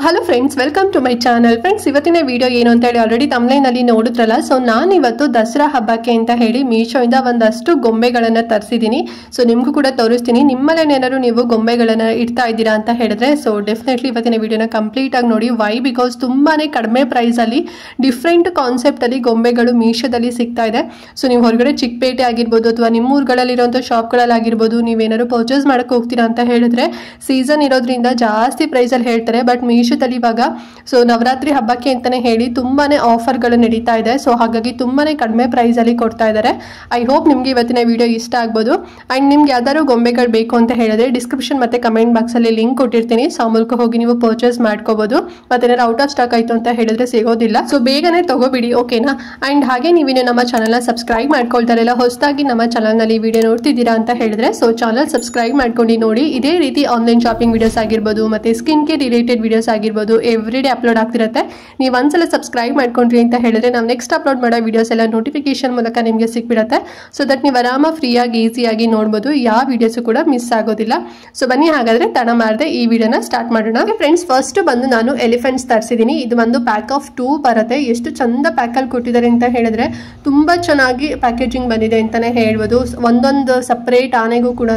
Hello friends, welcome to my channel. Friends, ಇವತ್ತಿನ video ಏನು ಅಂತ ಹೇಳಿ ಆಲ್ರೆಡಿ ತಮ್ಲೈನಲ್ಲಿ ನೋಡಿದ್ರಲ್ಲ. ಸೊ ನಾನು ಇವತ್ತು ದಸರಾ ಹಬ್ಬಕ್ಕೆ ಅಂತ ಹೇಳಿ ಮೀಶೋಯಿಂದ ಒಂದಷ್ಟು ಗೊಂಬೆಗಳನ್ನು ತರಿಸಿದ್ದೀನಿ. ಸೊ ನಿಮಗೂ ಕೂಡ ತೋರಿಸ್ತೀನಿ. ನಿಮ್ಮಲ್ಲೇನಾದ್ರು ನೀವು ಗೊಂಬೆಗಳನ್ನು ಇಡ್ತಾ ಇದ್ದೀರಾ ಅಂತ ಹೇಳಿದ್ರೆ ಸೊ ಡೆಫಿನೆಟ್ಲಿ ಇವತ್ತಿನ ವಿಡಿಯೋನ ಕಂಪ್ಲೀಟ್ ಆಗಿ ನೋಡಿ. ವೈ ಬಿಕಾಸ್ ತುಂಬಾನೇ ಕಡಿಮೆ ಪ್ರೈಸಲ್ಲಿ ಡಿಫ್ರೆಂಟ್ ಕಾನ್ಸೆಪ್ಟಲ್ಲಿ ಗೊಂಬೆಗಳು ಮೀಶೋದಲ್ಲಿ ಸಿಗ್ತಾ ಇದೆ. ಸೊ ನೀವು ಹೊರಗಡೆ ಚಿಕ್ಕಪೇಟೆ ಆಗಿರ್ಬೋದು ಅಥವಾ ನಿಮ್ಮ ಊರುಗಳಲ್ಲಿರುವಂಥ ಶಾಪ್ಗಳಲ್ಲಿ ಆಗಿರ್ಬೋದು, ನೀವೇನಾದ್ರು ಪರ್ಚೇಸ್ ಮಾಡಕ್ಕೆ ಹೋಗ್ತೀರಾ ಅಂತ ಹೇಳಿದ್ರೆ ಸೀಸನ್ ಇರೋದ್ರಿಂದ ಜಾಸ್ತಿ ಪ್ರೈಸಲ್ಲಿ ಹೇಳ್ತಾರೆ. ಬಟ್ ಮೀಶೋದಲ್ಲಿ ಇವಾಗ ಸೊ ನವರಾತ್ರಿ ಹಬ್ಬಕ್ಕೆ ಅಂತಾನೆ ಹೇಳಿ ತುಂಬಾನೇ ಆಫರ್ಗಳು ನಡೀತಾ ಇದೆ. ಸೊ ಹಾಗಾಗಿ ತುಂಬಾನೇ ಕಡಿಮೆ ಪ್ರೈಸ್ ಅಲ್ಲಿ ಕೊಡ್ತಾ ಇದ್ದಾರೆ. ಐ ಹೋಪ್ ನಿಮ್ಗೆ ಇವತ್ತಿನ ವಿಡಿಯೋ ಇಷ್ಟ ಆಗ್ಬೋದು. ಅಂಡ್ ನಿಮ್ಗೆ ಯಾವ್ದಾದ್ರು ಗೊಂಬೆಗಳು ಬೇಕು ಅಂತ ಹೇಳಿದ್ರೆ ಡಿಸ್ಕ್ರಿಪ್ಷನ್ ಮತ್ತೆ ಕಮೆಂಟ್ ಬಾಕ್ಸ್ ಅಲ್ಲಿ ಲಿಂಕ್ ಕೊಟ್ಟಿರ್ತೀನಿ. ಸೊ ಆ ಮೂಲಕ ಹೋಗಿ ನೀವು ಪರ್ಚೇಸ್ ಮಾಡ್ಕೋಬಹುದು. ಮತ್ತೆ ಔಟ್ ಆಫ್ ಸ್ಟಾಕ್ ಆಯ್ತು ಅಂತ ಹೇಳಿದ್ರೆ ಸಿಗೋದಿಲ್ಲ. ಸೊ ಬೇಗನೆ ತಗೋಬಿಡಿ, ಓಕೆನಾ? ಅಂಡ್ ಹಾಗೆ ನೀವಿನ್ನು ನಮ್ಮ ಚಾನಲ್ನ ಸಬ್ಸ್ಕ್ರೈಬ್ ಮಾಡ್ಕೊಳ್ತಾರಲ್ಲ, ಹೊಸದಾಗಿ ನಮ್ಮ ಚಾನಲ್ ನಲ್ಲಿ ವಿಡಿಯೋ ನೋಡ್ತಿದ್ದೀರಾ ಅಂತ ಹೇಳಿದ್ರೆ ಸೊ ಚಾನಲ್ ಸಬ್ಸ್ಕ್ರೈಬ್ ಮಾಡ್ಕೊಂಡು ನೋಡಿ. ಇದೇ ರೀತಿ ಆನ್ಲೈನ್ ಶಾಪಿಂಗ್ ವಿಡಿಯೋಸ್ ಆಗಿರ್ಬೋದು, ಮತ್ತೆ ಸ್ಕಿನ್ ಕೇರ್ ರಿಲೇಟೆಡ್ ವಿಡಿಯೋಸ್ ಆಗಿರ್ಬೋದು ಎವ್ರಿ ಡೇ ಅಪ್ಲೋಡ್ ಆಗ್ತಿರುತ್ತೆ. ನೀವು ಒಂದ್ಸಲ ಸಬ್ಸ್ಕ್ರೈಬ್ ಮಾಡ್ಕೊಂಡ್ರಿ ಅಂತ ಹೇಳಿದ್ರೆ ನಾವು ನೆಕ್ಸ್ಟ್ ಅಪ್ಲೋಡ್ ಮಾಡೋ ವಿಡಿಯೋಸ್ ಎಲ್ಲ ನೋಟಿಫಿಕೇಶನ್ ಮೂಲಕ ನಿಮಗೆ ಸಿಕ್ಬಿಡುತ್ತೆ. ಸೊ ದಟ್ ನೀವು ಆರಾಮ ಫ್ರೀಯಾಗಿ ಈಸಿಯಾಗಿ ನೋಡ್ಬೋದು, ಯಾವ ವಿಡಿಯೋಸು ಕೂಡ ಮಿಸ್ ಆಗೋದಿಲ್ಲ. ಸೊ ಬನ್ನಿ ಹಾಗಾದ್ರೆ ತಡ ಮಾಡದೆ ಈ ವಿಡಿಯೋನ ಸ್ಟಾರ್ಟ್ ಮಾಡೋಣ. ಫ್ರೆಂಡ್ಸ್, ಫಸ್ಟ್ ಬಂದು ನಾನು ಎಲಿಫೆಂಟ್ಸ್ ತರಿಸಿದ್ದೀನಿ. ಇದು ಒಂದು ಪ್ಯಾಕ್ ಆಫ್ 2 ಬರುತ್ತೆ. ಎಷ್ಟು ಚಂದ ಪ್ಯಾಕಲ್ಲಿ ಕೊಟ್ಟಿದ್ದಾರೆ ಅಂತ ಹೇಳಿದ್ರೆ ತುಂಬಾ ಚೆನ್ನಾಗಿ ಪ್ಯಾಕೇಜಿಂಗ್ ಬಂದಿದೆ ಅಂತಾನೆ ಹೇಳ್ಬೋದು. ಒಂದೊಂದು ಸಪ್ರೇಟ್ ಆನೆಗೂ ಕೂಡ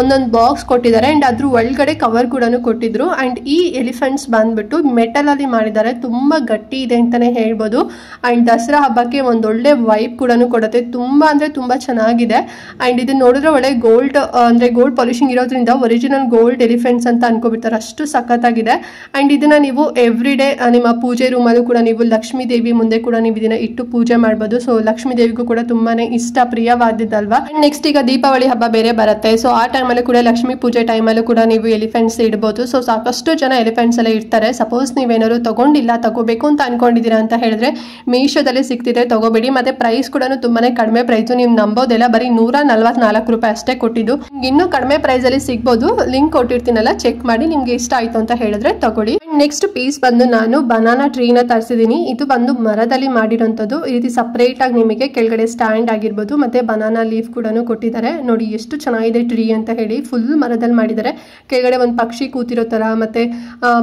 ಒಂದೊಂದು ಬಾಕ್ಸ್ ಕೊಟ್ಟಿದ್ದಾರೆ ಅಂಡ್ ಅದ್ರ ಒಳಗಡೆ ಕವರ್ ಕೂಡ ಕೊಟ್ಟಿದ್ರು. ಅಂಡ್ ಈ ಎಲಿಫೆಂಟ್ಸ್ ಬಂದ್ಬಿಟ್ಟು ಮೆಟಲ್ ಅಲ್ಲಿ ಮಾಡಿದ್ದಾರೆ, ತುಂಬಾ ಗಟ್ಟಿ ಇದೆ ಅಂತಾನೆ ಹೇಳ್ಬೋದು. ಅಂಡ್ ದಸರಾ ಹಬ್ಬಕ್ಕೆ ಒಂದೊಳ್ಳೆ ವೈಬ್ ಕೂಡ ಕೊಡುತ್ತೆ. ತುಂಬಾ ಅಂದ್ರೆ ತುಂಬಾ ಚೆನ್ನಾಗಿದೆ. ಅಂಡ್ ಇದನ್ನ ನೋಡಿದ್ರೆ ಒಳ್ಳೆ ಗೋಲ್ಡ್ ಅಂದ್ರೆ ಗೋಲ್ಡ್ ಪಾಲಿಶಿಂಗ್ ಇರೋದ್ರಿಂದ ಒರಿಜಿನಲ್ ಗೋಲ್ಡ್ ಎಲಿಫೆಂಟ್ಸ್ ಅಂತ ಅನ್ಕೋಬಿಡ್ತಾರೆ, ಅಷ್ಟು ಸಖತ್ತಾಗಿದೆ. ಅಂಡ್ ಇದನ್ನ ನೀವು ಎವ್ರಿ ಡೇ ನಿಮ್ಮ ಪೂಜೆ ರೂಮಲ್ಲೂ ಕೂಡ ನೀವು ಲಕ್ಷ್ಮೀ ದೇವಿ ಮುಂದೆ ಕೂಡ ನೀವು ಇದನ್ನ ಇಟ್ಟು ಪೂಜೆ ಮಾಡ್ಬೋದು. ಸೊ ಲಕ್ಷ್ಮೀ ದೇವಿಗೂ ಕೂಡ ತುಂಬಾನೇ ಇಷ್ಟ ಪ್ರಿಯವಾದಿದ್ದಲ್ವಾ. ಅಂಡ್ ನೆಕ್ಸ್ಟ್ ಈಗ ದೀಪಾವಳಿ ಹಬ್ಬ ಬೇರೆ ಬರುತ್ತೆ. ಸೊ ಆ ಟೈಮಲ್ಲೂ ಕೂಡ ಲಕ್ಷ್ಮೀ ಪೂಜೆ ಟೈಮಲ್ಲೂ ಕೂಡ ನೀವು ಎಲಿಫೆಂಟ್ಸ್ ಇಡ್ಬೋದು. ಸೊ ಸಾಕಷ್ಟು ಜನ ಎಲಿಫೆಂಟ್ಸ್ ಎಲ್ಲ ಇಡ್ತಾರೆ. ಸಪೋಸ್ ನೀವೇನಾದ್ರು ತಗೊಂಡಿಲ್ಲ, ತಗೋಬೇಕು ಅಂತ ಅನ್ಕೊಂಡಿದ್ದೀರಾ ಅಂತ ಹೇಳಿದ್ರೆ ಮೀಶೋದಲ್ಲಿ ಸಿಗ್ತಿದೆ, ತಗೋಬೇಡಿ. ಮತ್ತೆ ಪ್ರೈಸ್ ಕೂಡ ತುಂಬಾನೇ ಕಡಿಮೆ ಪ್ರೈಸ್, ನೀವು ನಂಬೋದಿಲ್ಲ, ಬರೀ 144 ರೂಪಾಯಿ ಅಷ್ಟೇ ಕೊಟ್ಟಿದ್ದು. ಇನ್ನೂ ಕಡಿಮೆ ಪ್ರೈಸ್ ಅಲ್ಲಿ ಸಿಗ್ಬೋದು. ಲಿಂಕ್ ಕೊಟ್ಟಿರ್ತೀನಲ್ಲ, ಚೆಕ್ ಮಾಡಿ. ನಿಮ್ಗೆ ಇಷ್ಟ ಆಯ್ತು ಅಂತ ಹೇಳಿದ್ರೆ ತಗೊಳ್ಳಿ. ನೆಕ್ಸ್ಟ್ ಪೀಸ್ ಬಂದು ನಾನು ಬನಾನಾ ಟ್ರೀನ ತರಿಸಿದೀನಿ. ಇದು ಬಂದು ಮರದಲ್ಲಿ ಮಾಡಿರೋಂಥದ್ದು. ಈ ರೀತಿ ಸಪರೇಟ್ ಆಗಿ ನಿಮಗೆ ಕೆಳಗಡೆ ಸ್ಟ್ಯಾಂಡ್ ಆಗಿರ್ಬೋದು, ಮತ್ತೆ ಬನಾನಾ ಲೀಫ್ ಕೂಡ ಕೊಟ್ಟಿದ್ದಾರೆ. ನೋಡಿ ಎಷ್ಟು ಚೆನ್ನಾಗಿದೆ ಟ್ರೀ ಅಂತ ಹೇಳಿ. ಫುಲ್ ಮರದಲ್ಲಿ ಮಾಡಿದ್ದಾರೆ. ಕೆಳಗಡೆ ಒಂದು ಪಕ್ಷಿ ಕೂತಿರೋ ತರ, ಮತ್ತೆ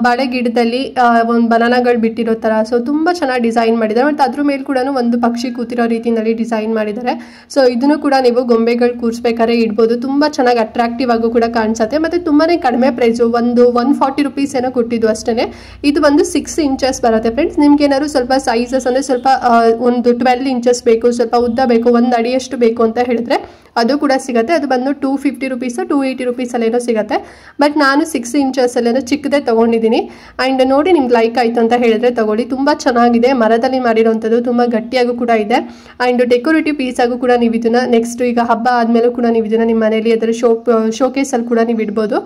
ಬಾಳೆ ಗಿಡದಲ್ಲಿ ಒಂದು ಬನಾನಾಗಳು ಬಿಟ್ಟಿರೋ ತರ. ಸೊ ತುಂಬಾ ಚೆನ್ನಾಗಿ ಡಿಸೈನ್ ಮಾಡಿದ್ದಾರೆ. ಮತ್ತೆ ಅದ್ರ ಮೇಲೆ ಕೂಡ ಒಂದು ಪಕ್ಷಿ ಕೂತಿರೋ ರೀತಿಯಲ್ಲಿ ಡಿಸೈನ್ ಮಾಡಿದ್ದಾರೆ. ಸೊ ಇದನ್ನು ಕೂಡ ನೀವು ಗೊಂಬೆಗಳು ಕೂರಿಸ್ಬೇಕಾದ್ರೆ ಇಡ್ಬೋದು. ತುಂಬಾ ಚೆನ್ನಾಗಿ ಅಟ್ರಾಕ್ಟಿವ್ ಆಗು ಕೂಡ ಕಾಣಿಸುತ್ತೆ. ಮತ್ತೆ ತುಂಬಾನೇ ಕಡಿಮೆ ಪ್ರೈಸ್, ಒಂದು 140 ರೂಪೀಸ್ ಏನೋ ಕೊಟ್ಟಿದ್ದು ಅಷ್ಟೇ. ಇದು ಒಂದು 6 ಇಂಚಸ್ ಬರುತ್ತೆ ಫ್ರೆಂಡ್ಸ್. ನಿಮ್ಗೆ ಏನಾದ್ರು ಸ್ವಲ್ಪ ಸೈಜಸ್ ಅಂದ್ರೆ ಸ್ವಲ್ಪ ಒಂದು 12 ಇಂಚಸ್ ಬೇಕು, ಸ್ವಲ್ಪ ಉದ್ದ ಬೇಕು, 1 ಅಡಿಯಷ್ಟು ಬೇಕು ಅಂತ ಹೇಳಿದ್ರೆ ಅದು ಕೂಡ ಸಿಗುತ್ತೆ. ಅದು ಬಂದು 250 ರೂಪೀಸ್ 280 ರೂಪೀಸ್ ಅಲ್ಲೇನೋ ಸಿಗುತ್ತೆ. ಬಟ್ ನಾನು 6 ಇಂಚಸ್ ಅಲ್ಲೇನೋ ಚಿಕ್ಕದೇ ತಗೊಂಡಿದ್ದೀನಿ. ಅಂಡ್ ನೋಡಿ ನಿಮ್ಗೆ ಲೈಕ್ ಆಯ್ತು ಅಂತ ಹೇಳಿದ್ರೆ ತಗೊಳ್ಳಿ. ತುಂಬಾ ಚೆನ್ನಾಗಿದೆ, ಮರದಲ್ಲಿ ಮಾಡಿರೋಂಥದ್ದು, ತುಂಬಾ ಗಟ್ಟಿಯಾಗೂ ಕೂಡ ಇದೆ. ಅಂಡ್ ಡೆಕೋರೇಟಿವ್ ಪೀಸ್ ಆಗು ಕೂಡ ನೀವು ಇದನ್ನ ನೆಕ್ಸ್ಟ್ ಈಗ ಹಬ್ಬ ಆದ್ಮೇಲೂ ಕೂಡ ನೀವು ಇದನ್ನ ನಿಮ್ಮ ಮನೆಯಲ್ಲಿ ಅದರ ಶೋಕೇಸ್ ಅಲ್ಲಿ ಕೂಡ ನೀವು ಇಡ್ಬೋದು.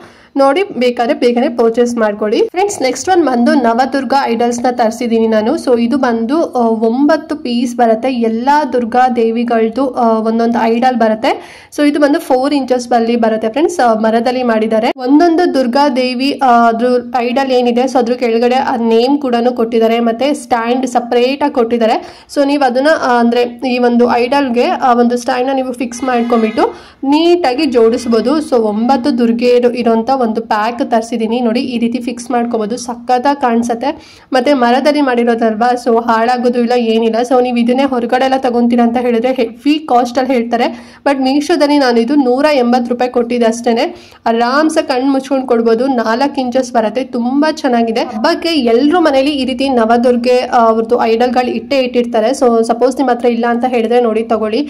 ನೋಡಿ ಬೇಕಾದ್ರೆ ಬೇಗನೆ ಪರ್ಚೇಸ್ ಮಾಡ್ಕೊಳ್ಳಿ. ಫ್ರೆಂಡ್ಸ್, ನೆಕ್ಸ್ಟ್ ಒನ್ ಬಂದು ನವದುರ್ಗಾ ಐಡಲ್ಸ್ ನ ತರಿಸಿದೀನಿ ನಾನು. ಸೊ ಇದು ಬಂದು 9 ಪೀಸ್ ಬರುತ್ತೆ. ಎಲ್ಲಾ ದುರ್ಗಾ ದೇವಿಗಳದ್ದು ಒಂದೊಂದು ಐಡಲ್ ಬರುತ್ತೆ. ಸೊ ಇದು ಬಂದು 4 ಇಂಚಸ್ ಬಲ್ಲಿ ಬರುತ್ತೆ ಫ್ರೆಂಡ್ಸ್. ಮರದಲ್ಲಿ ಮಾಡಿದ್ದಾರೆ. ಒಂದೊಂದು ದುರ್ಗಾ ದೇವಿ ಅದ್ರ ಐಡಲ್ ಏನಿದೆ ಸೊ ಅದ್ರ ಕೆಳಗಡೆ ಆ ನೇಮ್ ಕೂಡ ಕೊಟ್ಟಿದ್ದಾರೆ, ಮತ್ತೆ ಸ್ಟ್ಯಾಂಡ್ ಸಪರೇಟ್ ಆಗಿ ಕೊಟ್ಟಿದ್ದಾರೆ. ಸೊ ನೀವು ಅದನ್ನ ಅಂದ್ರೆ ಈ ಒಂದು ಐಡಲ್ಗೆ ಆ ಒಂದು ಸ್ಟ್ಯಾಂಡ್ ನ ನೀವು ಫಿಕ್ಸ್ ಮಾಡ್ಕೊಂಡ್ಬಿಟ್ಟು ನೀಟಾಗಿ ಜೋಡಿಸಬಹುದು. ಸೊ 9 ದುರ್ಗೆ ಇರೋಂತ ಒಂದು ಪ್ಯಾಕ್ ತರಿಸಿದೀನಿ. ನೋಡಿ ಈ ರೀತಿ ಫಿಕ್ಸ್ ಮಾಡ್ಕೋಬಹುದು, ಸಖತ್ತಾಗಿ ಕಾಣಿಸುತ್ತೆ. ಮತ್ತೆ ಮರದಲ್ಲಿ ಮಾಡಿರೋದಲ್ವಾ, ಸೊ ಹಾಳಾಗೋದು ಇಲ್ಲ, ಏನಿಲ್ಲ. ಸೊ ನೀವು ಇದನ್ನೇ ಹೊರಗಡೆ ಎಲ್ಲ ತಗೊಂತೀರಾ ಅಂತ ಹೇಳಿದ್ರೆ ಹೆವಿ ಕಾಸ್ಟ್ ಅಲ್ಲಿ ಹೇಳ್ತಾರೆ. ಬಟ್ ಮೀಶೋದಲ್ಲಿ ನಾನು ಇದು 180 ರೂಪಾಯಿ ಕೊಟ್ಟಿದ್ದೆ ಅಷ್ಟೇನೆ. ಆರಾಮ್ಸೆ ಕಣ್ಣು ಮುಚ್ಕೊಂಡು ಕೊಡ್ಬೋದು. 4 ಇಂಚಸ್ ಬರುತ್ತೆ, ತುಂಬಾ ಚೆನ್ನಾಗಿದೆ. ಹಬ್ಬಕ್ಕೆ ಎಲ್ಲರೂ ಮನೇಲಿ ಈ ರೀತಿ ನವದುರ್ಗೆ ಅವ್ರದ್ದು ಐಡಲ್ಗಳು ಇಟ್ಟಿರ್ತಾರೆ. ಸೊ ಸಪೋಸ್ ನಿಮ್ಮ ಹತ್ರ ಇಲ್ಲ ಅಂತ ಹೇಳಿದ್ರೆ ನೋಡಿ ತಗೊಳ್ಳಿ.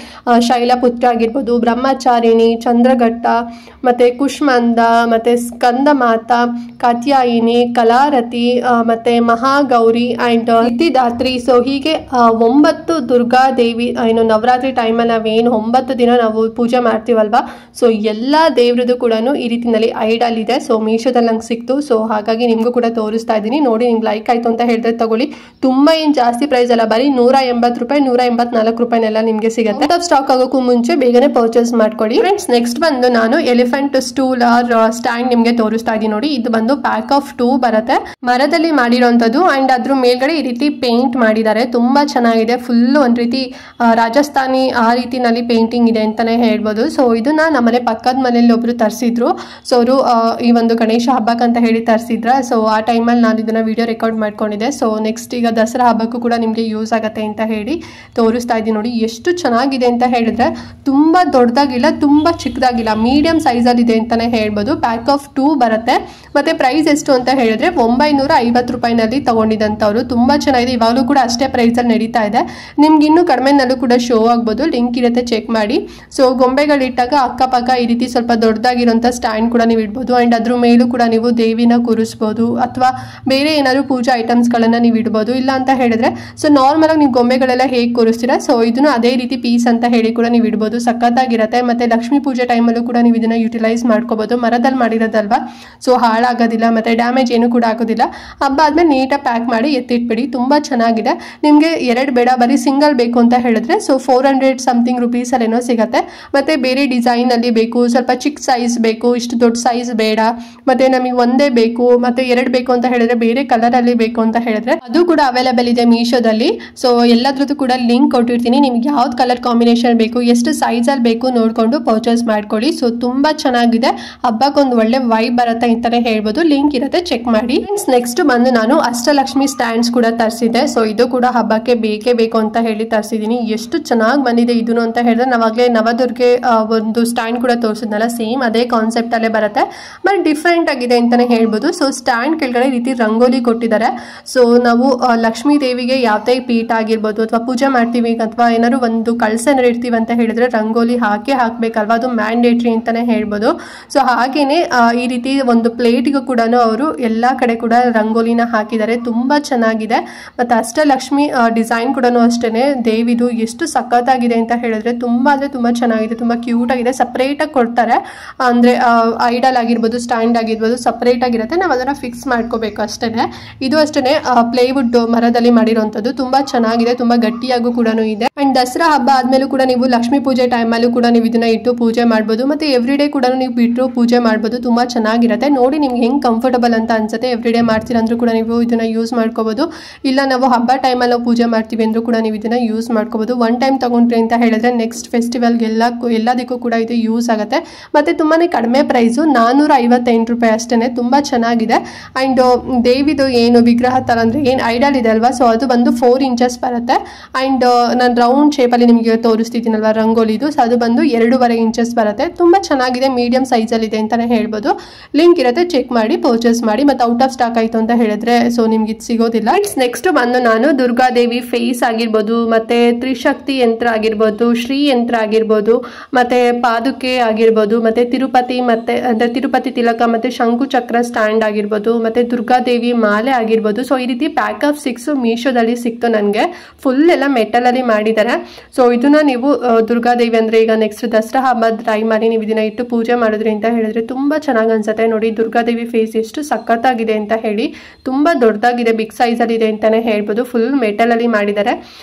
ಶೈಲಪುತ್ರ ಆಗಿರ್ಬೋದು, ಬ್ರಹ್ಮಚಾರಿಣಿ, ಚಂದ್ರಘಟ್ಟ, ಮತ್ತೆ ಕುಷ್ಮಂದ, ಮತ್ತೆ ಸ್ಕಂದ ಮಾತಾ, ಕಾತ್ಯಾಯಿನಿ, ಕಲಾರತಿ, ಮತ್ತೆ ಮಹಾಗೌರಿ ಅಂಡ್ ಸಿದ್ಧಿದಾತ್ರಿ. ಸೊ ಹೀಗೆ 9 ದುರ್ಗಾ ದೇವಿ ಏನು ನವರಾತ್ರಿ ಟೈಮಲ್ಲಿ ನಾವೇನು 9 ದಿನ ನಾವು ಪೂಜೆ ಮಾಡ್ತೀವಲ್ವಾ, ಸೊ ಎಲ್ಲಾ ದೇವ್ರದ್ದು ಕೂಡ ಈ ರೀತಿನಲ್ಲಿ ಐಡಲ್ ಇದೆ. ಸೊ ಮೀಶೋದಲ್ಲಿ ನಂಗೆ ಸಿಕ್ತು. ಸೊ ಹಾಗಾಗಿ ನಿಮ್ಗೂ ಕೂಡ ತೋರಿಸ್ತಾ ಇದ್ದೀನಿ. ನೋಡಿ ನಿಮ್ಗೆ ಲೈಕ್ ಆಯ್ತು ಅಂತ ಹೇಳಿದ್ರೆ ತಗೊಳ್ಳಿ. ತುಂಬಾ ಏನ್ ಜಾಸ್ತಿ ಪ್ರೈಸ್ ಅಲ್ಲ, ಬರೀ 180 ರೂಪಾಯಿ 184 ರೂಪಾಯಿನೆಲ್ಲ ನಿಮ್ಗೆ ಸಿಗುತ್ತೆ. ಸ್ಟಾಕ್ ಆಗೋಕ್ಕೂ ಮುಂಚೆ ಬೇಗನೆ ಪರ್ಚೇಸ್ ಮಾಡ್ಕೊಳ್ಳಿ. ಫ್ರೆಂಡ್ಸ್, ನೆಕ್ಸ್ಟ್ ಬಂದು ನಾನು ಎಲಿಫೆಂಟ್ ಸ್ಟೂಲ್ ಆರ್ ಸ್ಟ್ಯಾಂಡ್ ನಿಮ್ಗೆ ತೋರಿಸ್ತಾ ಇದ್ದೀನಿ. ನೋಡಿ ಇದು ಬಂದು ಪ್ಯಾಕ್ ಆಫ್ 2 ಬರುತ್ತೆ. ಮರದಲ್ಲಿ ಮಾಡಿರೋಂಥದ್ದು ಅಂಡ್ ಅದ್ರ ಮೇಲ್ಗಡೆ ಈ ರೀತಿ ಪೇಂಟ್ ಮಾಡಿದ್ದಾರೆ. ತುಂಬಾ ಚೆನ್ನಾಗಿದೆ. ಫುಲ್ ಒಂದ್ ರೀತಿ ರಾಜಸ್ಥಾನಿ ಆ ರೀತಿನಲ್ಲಿ ಪೇಂಟಿಂಗ್ ಇದೆ ಅಂತಾನೆ ಹೇಳ್ಬೋದು. ಸೊ ಇದನ್ನ ನಮ್ಮನೆ ಪಕ್ಕದ ಮನೆಯಲ್ಲಿ ಒಬ್ರು ತರಿಸಿದ್ರು. ಸೊ ಅವರು ಈ ಒಂದು ಗಣೇಶ ಹಬ್ಬಕ್ಕಂತ ಹೇಳಿ ತರಿಸಿದ್ರ. ಸೊ ಆ ಟೈಮಲ್ಲಿ ನಾನು ಇದನ್ನು ವಿಡಿಯೋ ರೆಕಾರ್ಡ್ ಮಾಡ್ಕೊಂಡಿದ್ದೆ. ಸೊ ನೆಕ್ಸ್ಟ್ ಈಗ ದಸರಾ ಹಬ್ಬಕ್ಕೂ ಕೂಡ ನಿಮಗೆ ಯೂಸ್ ಆಗುತ್ತೆ ಅಂತ ಹೇಳಿ ತೋರಿಸ್ತಾ ಇದ್ದೀನಿ. ನೋಡಿ ಎಷ್ಟು ಚೆನ್ನಾಗಿದೆ ಅಂತ ಹೇಳಿದ್ರೆ, ತುಂಬ ದೊಡ್ಡದಾಗಿಲ್ಲ, ತುಂಬ ಚಿಕ್ಕದಾಗಿಲ್ಲ, ಮೀಡಿಯಂ ಸೈಜಲ್ಲಿದೆ ಅಂತಲೇ ಹೇಳ್ಬೋದು. ಪ್ಯಾಕ್ ಆಫ್ 2 ಬರುತ್ತೆ. ಮತ್ತು ಪ್ರೈಸ್ ಎಷ್ಟು ಅಂತ ಹೇಳಿದ್ರೆ 950 ರೂಪಾಯಿನಲ್ಲಿ ತೊಗೊಂಡಿದ್ದಂಥವ್ರು. ತುಂಬ ಚೆನ್ನಾಗಿದೆ. ಇವಾಗಲೂ ಕೂಡ ಅಷ್ಟೇ ಪ್ರೈಸಲ್ಲಿ ನಡೀತಾ ಇದೆ. ನಿಮ್ಗೆ ಇನ್ನೂ ಕಡಿಮೆನಲ್ಲೂ ಕೂಡ ಶೋ ಆಗ್ಬೋದು, ಲಿಂಕ್ ಇರುತ್ತೆ, ಚೆಕ್ ಮಾಡಿ. ಸೊ ಗೊಂಬೆಗಳಿಟ್ಟಾಗ ಅಕ್ಕಪಕ್ಕ ಈ ರೀತಿ ಸ್ವಲ್ಪ ದೊಡ್ಡದಾಗಿರೋಂಥ ಸ್ಟ್ಯಾಂಡ್ ಕೂಡ ನೀವು ಇಡ್ಬೋದು. ಆ್ಯಂಡ್ ಅದ್ರ ಮೇಲೂ ಕೂಡ ನೀವು ದೇವಿನ ಕೂರಿಸ್ಬೋದು, ಅಥವಾ ಬೇರೆ ಏನಾದರೂ ಪೂಜಾ ಐಟಮ್ಸ್ಗಳನ್ನು ನೀವು ಇಡ್ಬೋದು. ಇಲ್ಲ ಅಂತ ಹೇಳಿದ್ರೆ ಸೊ ನಾರ್ಮಲಾಗಿ ನೀವು ಗೊಂಬೆಗಳೆಲ್ಲ ಹೇಗೆ ಕೂರಿಸ್ತೀರಾ, ಸೊ ಇದನ್ನು ಅದೇ ರೀತಿ ಪೀಸ್ ಅಂತ ಹೇಳಿ ಕೂಡ ನೀವು ಇಡ್ಬೋದು. ಸಖತ್ತಾಗಿರುತ್ತೆ. ಮತ್ತು ಲಕ್ಷ್ಮೀ ಪೂಜೆ ಟೈಮಲ್ಲೂ ಕೂಡ ನೀವು ಇದನ್ನು ಯುಟಿಲೈಸ್ ಮಾಡ್ಕೋಬೋದು. ಮರದಲ್ಲಿ ಮಾಡಿರೋದಲ್ವಾ, ಸೊ ಹಾಳಾಗೋದಿಲ್ಲ ಮತ್ತು ಡ್ಯಾಮೇಜ್ ಏನೂ ಕೂಡ ಆಗೋದಿಲ್ಲ. ಹಬ್ಬ ಆದಮೇಲೆ ನೀಟಾಗಿ ಪ್ಯಾಕ್ ಮಾಡಿ ಎತ್ತಿಟ್ಬಿಡಿ. ತುಂಬ ಚೆನ್ನಾಗಿದೆ. ನಿಮಗೆ 2 ಬೇಡ, ಬರೀ ಸಿಂಗಲ್ ಬೇಕು ಅಂತ ಹೇಳಿದ್ರೆ ಸೊ 400 ಸಮಥಿಂಗ್ ರುಪೀಸಲ್ಲೇನೋ ಸಿಗುತ್ತೆ. ಮತ್ತು ಬೇರೆ ಡಿಸೈನಲ್ಲಿ ಬೇಕು, ಸ್ವಲ್ಪ ಚಿಕ್ಕ ಸೈಜ್ ಬೇಕು, ಇಷ್ಟು ದೊಡ್ಡ ಸೈಜ್ ಬೇಡ, ಮತ್ತು ನಮಗೆ ಒಂದೇ ಬೇಕು, ಮತ್ತು 2 ಬೇಕು ಅಂತ ಹೇಳಿದ್ರೆ, ಬೇರೆ ಕಲರಲ್ಲಿ ಬೇಕು ಅಂತ ಹೇಳಿದ್ರೆ ಅದು ಕೂಡ ಅವೈಲೇಬಲ್ ಇದೆ ಮೀಶೋದಲ್ಲಿ. ಸೊ ಎಲ್ಲದ್ರದ್ದು ಕೂಡ ಲಿಂಕ್ ಕೊಟ್ಟಿರ್ತೀನಿ. ನಿಮ್ಗೆ ಯಾವ್ದು ಕಲರ್ ಕಾಂಬಿನೇಷನ್ ಬೇಕು, ಎಷ್ಟು ಸೈಜಲ್ಲಿ ಬೇಕು ನೋಡಿಕೊಂಡು ಪರ್ಚೇಸ್ ಮಾಡ್ಕೊಳ್ಳಿ. ಸೊ ತುಂಬ ಚೆನ್ನಾಗಿದೆ. ಹಬ್ಬಕ್ಕೊಂದು ಒಳ್ಳೆ ವೈಬ್ ಬರುತ್ತೆ ಅಂತಲೇ ಹೇಳ್ಬೋದು. ಲಿಂಕ್ ಇರುತ್ತೆ, ಚೆಕ್ ಮಾಡಿ. ನೆಕ್ಸ್ಟ್ ಬಂದು ನಾನು ಅಷ್ಟಲಕ್ಷ್ಮಿ ಸ್ಟ್ಯಾಂಡ್ಸ್ ಕೂಡ ತರಿಸಿದ್ದೆ. ಸೊ ಇದು ಕೂಡ ಹಬ್ಬಕ್ಕೆ ಬೇಕೇ ಬೇಕು ಅಂತ ಹೇಳಿ ತರಿಸಿದ್ದೀನಿ. ಎಷ್ಟು ಚೆನ್ನಾಗಿ ಬಂದಿದೆ ಇದನ್ನು ಅಂತ ಹೇಳಿದ್ರೆ, ನಾವಾಗಲೇ ನವದುರ್ಗೆ ಒಂದು ಸ್ಟ್ಯಾಂಡ್ ಕೂಡ ತೋರಿಸಿದ್ನಲ್ಲ, ಸೇಮ್ ಅದೇ ಕಾನ್ಸೆಪ್ಟ್ ಅಲ್ಲೇ ಬರುತ್ತೆ, ಬಟ್ ಡಿಫ್ರೆಂಟ್ ಆಗಿದೆ ಅಂತಾನೆ ಹೇಳ್ಬೋದು. ಸೊ ಸ್ಟ್ಯಾಂಡ್ ಕೆಳಗಡೆ ಈ ರೀತಿ ರಂಗೋಲಿ ಕೊಟ್ಟಿದ್ದಾರೆ. ಸೊ ನಾವು ಲಕ್ಷ್ಮೀ ದೇವಿಗೆ ಯಾವುದೇ ಪೀಠ ಆಗಿರ್ಬೋದು, ಅಥವಾ ಪೂಜೆ ಮಾಡ್ತೀವಿ ಅಥವಾ ಏನಾದ್ರು ಒಂದು ಕಳಸ ಇಡ್ತೀವಿ ಅಂತ ಹೇಳಿದ್ರೆ ರಂಗೋಲಿ ಹಾಕಬೇಕಲ್ವಾ, ಅದು ಮ್ಯಾಂಡೇಟ್ರಿ ಅಂತಾನೆ ಹೇಳ್ಬೋದು. ಸೊ ಹಾಗೇನೆ ಈ ರೀತಿ ಒಂದು ಪ್ಲೇಟ್ಗೂ ಕೂಡ ಅವರು ಎಲ್ಲ ಕಡೆ ಕೂಡ ರಂಗೋಲಿನ ಹಾಕಿದ್ದಾರೆ. ತುಂಬಾ ಚೆನ್ನಾಗಿದೆ. ಮತ್ತು ಅಷ್ಟಲಕ್ಷ್ಮಿ ಡಿಸೈನ್ ಕೂಡ ಅಷ್ಟೇನೆ ದೇವಿದು ಎಷ್ಟು ಸಖತ್ತಾಗಿದೆ ಅಂತ ಹೇಳಿದ್ರೆ, ತುಂಬಾ ಅಂದ್ರೆ ತುಂಬಾ ಚೆನ್ನಾಗಿದೆ, ತುಂಬಾ ಕ್ಯೂಟ್ ಆಗಿದೆ. ಸಪ್ರೇಟ್ ಆಗಿ ಕೊಡ್ತಾರೆ, ಅಂದ್ರೆ ಐಡಲ್ ಆಗಿರ್ಬೋದು, ಸ್ಟ್ಯಾಂಡ್ ಆಗಿರ್ಬೋದು, ಸಪ್ರೇಟ್ ಆಗಿರುತ್ತೆ. ನಾವು ಅದನ್ನ ಫಿಕ್ಸ್ ಮಾಡ್ಕೋಬೇಕು ಅಷ್ಟೇನೆ. ಇದು ಅಷ್ಟೇನೆ ಪ್ಲೇವುಡ್ ಮರದಲ್ಲಿ ಮಾಡಿರೋಂಥದ್ದು. ತುಂಬಾ ಚೆನ್ನಾಗಿದೆ, ತುಂಬಾ ಗಟ್ಟಿಯಾಗೂ ಕೂಡ ಇದೆ. ಅಂಡ್ ದಸರಾ ಹಬ್ಬ ಆದ್ಮೇಲೂ ಕೂಡ ನೀವು ಲಕ್ಷ್ಮೀ ಪೂಜೆ ಟೈಮಲ್ಲೂ ಕೂಡ ನೀವು ಇದನ್ನ ಇಟ್ಟು ಪೂಜೆ ಮಾಡ್ಬೋದು. ಮತ್ತೆ ಎವ್ರಿ ಡೇ ಕೂಡ ನೀವು ಬಿಟ್ಟು ಪೂಜೆ ಮಾಡ್ಬೋದು. ತುಂಬಾ ಚೆನ್ನಾಗಿರುತ್ತೆ. ನೋಡಿ ನಿಮ್ಗೆ ಹೆಂಗ್ ಕಂಫರ್ಟಬಲ್ ಅಂತ ಅನ್ಸುತ್ತೆ. ಎವ್ರಿ ಡೇ ಮಾಡ್ತೀರಾ ಅಂದ್ರೂ ಕೂಡ ನೀವು ಇದನ್ನ ಯೂಸ್ ಮಾಡ್ಕೋಬಹುದು. ಇಲ್ಲ ನಾವು ಹಬ್ಬ ಟೈಮಲ್ಲಿ ನಾವು ಪೂಜೆ ಮಾಡ್ತೀವಿ ಅಂದ್ರೂ ಕೂಡ ನೀವು ಇದನ್ನ ಯೂಸ್ ಮಾಡ್ಕೋಬಹುದು. ಒನ್ ಟೈಮ್ ತಗೊಂಡ್ರಿ ಅಂತ ಹೇಳಿದ್ರೆ ನೆಕ್ಸ್ಟ್ ಫೆಸ್ಟಿವಲ್ಗೆ ಎಲ್ಲದಕ್ಕೂ ಕೂಡ ಇದು ಯೂಸ್ ಆಗುತ್ತೆ. ಮತ್ತೆ ತುಂಬಾನೇ ಕಡಿಮೆ ಪ್ರೈಸು, 458 ರೂಪಾಯಿ ಅಷ್ಟೇನೆ. ತುಂಬಾ ಚೆನ್ನಾಗಿದೆ. ಅಂಡ್ ದೇವಿದು ಏನು ವಿಗ್ರಹ ತರ ಅಂದ್ರೆ ಏನು ಐಡಲ್ ಇದೆ ಅಲ್ವಾ, ಸೊ ಅದು ಬಂದು 4 ಇಂಚಸ್ ಬರುತ್ತೆ. ಅಂಡ್ ನಾನು ರೌಂಡ್ ಶೇಪಲ್ಲಿ ನಿಮಗೆ ತೋರಿಸ್ತಿದ್ದೀನಲ್ವಾ ರಂಗೋಲಿದು, ಸೊ ಅದು ಬಂದು 2.5 ಇಂಚಸ್ ಬರುತ್ತೆ. ತುಂಬಾ ಚೆನ್ನಾಗಿದೆ. ಮೀಡಿಯಂ ಸೈಜಲ್ಲಿ ಇದೆ ಅಂತಾನೆ ಹೇಳ್ಬೋದು. ಲಿಂಕ್ ಇರುತ್ತೆ, ಚೆಕ್ ಮಾಡಿ ಪರ್ಚೇಸ್ ಮಾಡಿ. ಮತ್ತೆ ಔಟ್ ಆಫ್ ಸ್ಟಾಕ್ ಆಯ್ತು ಅಂತ ಹೇಳಿದ್ರೆ ಸೊ ನಿಮ್ಗೆ ಇದು ಸಿಗೋದಿಲ್ಲ. ನೆಕ್ಸ್ಟ್ ಬಂದು ನಾನು ದುರ್ಗಾದೇವಿ ಫೇಸ್ ಆಗಿರ್ಬೋದು, ಮತ್ತೆ ತ್ರಿಶಕ್ತಿ ಯಂತ್ರ ಆಗಿರ್ಬೋದು, ಶ್ರೀ ಯಂತ್ರ ಆಗಿರ್ಬೋದು, ಮತ್ತೆ ಪಾದುಕೆ ಆಗಿರ್ಬೋದು, ಮತ್ತೆ ತಿರುಪತಿ ಮತ್ತೆ ಅಂದ್ರೆ ತಿರುಪತಿ ತಿಲಕ ಮತ್ತೆ ಶಂಕು ಚಕ್ರ ಸ್ಟ್ಯಾಂಡ್ ಆಗಿರ್ಬೋದು, ಮತ್ತೆ ದುರ್ಗಾದೇವಿ ಮಾಲೆ ಆಗಿರ್ಬೋದು. ಸೊ ಈ ರೀತಿ ಪ್ಯಾಕ್ ಆಫ್ 6 ಮೀಶೋದಲ್ಲಿ ಸಿಕ್ತು ನನಗೆ. ಫುಲ್ ಎಲ್ಲ ಮೆಟಲ್ ಅಲ್ಲಿ ಮಾಡಿದ್ದಾರೆ. ಸೊ ಇದನ್ನ ನೀವು ದುರ್ಗಾದೇವಿ ಅಂದ್ರೆ ಈಗ ನೆಕ್ಸ್ಟ್ ದಸರಾ ಹಬ್ಬ ಟ್ರೈ ಮಾಡಿ ನೀವು ಇದನ್ನ ಇಟ್ಟು ಪೂಜೆ ಮಾಡಿದ್ರಿ ಅಂತ ಹೇಳಿದ್ರೆ ತುಂಬಾ ಚೆನ್ನಾಗಿ ಅನ್ಸುತ್ತೆ. ನೋಡಿ ದುರ್ಗಾದೇವಿ ಫೇಸ್ ಎಷ್ಟು ಸಖತ್ತಾಗಿದೆ ಅಂತ ಹೇಳಿ. ತುಂಬಾ ದೊಡ್ಡದಾಗಿದೆ, ಬಿಗ್ ಸೈಜ್ ಅಲ್ಲಿ ಇದೆ ಅಂತಾನೆ ಹೇಳ್ಬೋದು. ಫುಲ್ ಮೆಟಲ್ ಅಲ್ಲಿ ಮಾಡಿದ್ದಾರೆ.